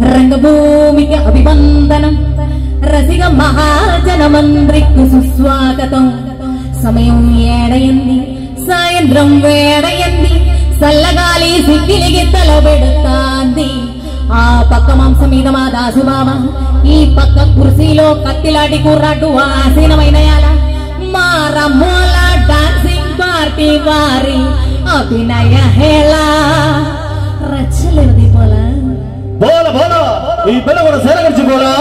రంగభూమికి అభివందనం రసిక మహాజనమంద్రికి సుస్వాగతం సమయం ఏడయంది సాయంత్రం వేడయంది చల్లగాలి సిక్కిలిగి తలబెడుతాంది ఆ పక్క మాంసం మీద మా దాసుబామ ఈ పక్క కుర్చీలో కత్తిలాటి కుర్రాడు ఆసీనమైన మా రమ్మోల డాన్సింగ్ పార్టీ వారి అభినయ హేళ రచ్చలేదు దీపాల బోల బోల ఈ పిల్ల కూడా సేరగడిచి బోలా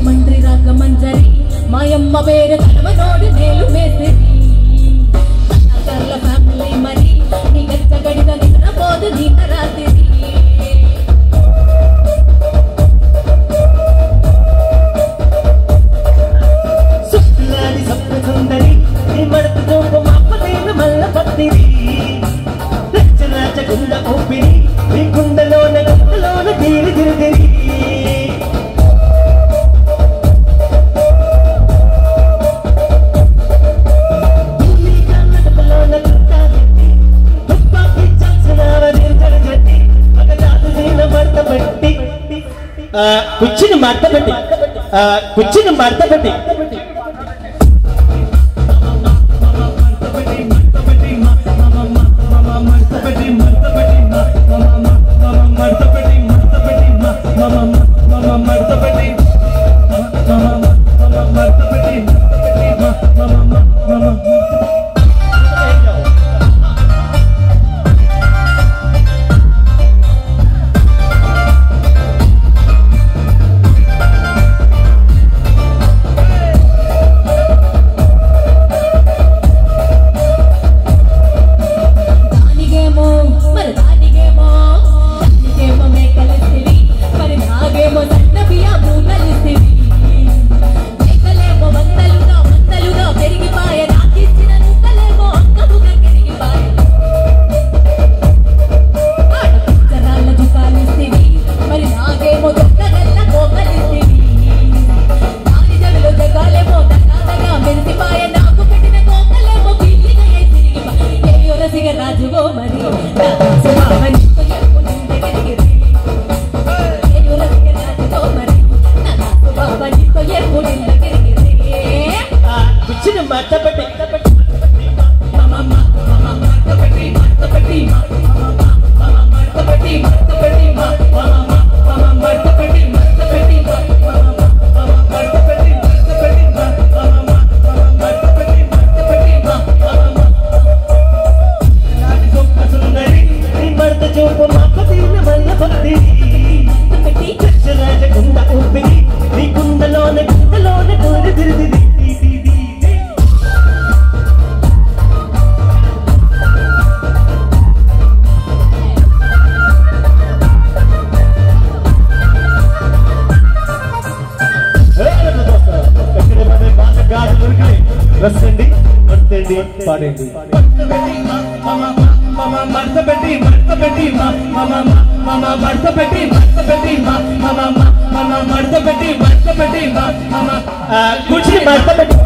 మంత్రి రాక మంజరి మాయమ్మ పేరు కలవనోడు నేలు మేసిరి ఫ్యామిలీ మరి నీ గచ్చ గడిద నిద్రపోదు నిన్న రాత్రి కుర్చీని మడతపెట్టి కుర్చీని మడతపెట్టి కుర్చీని మడతపెట్టి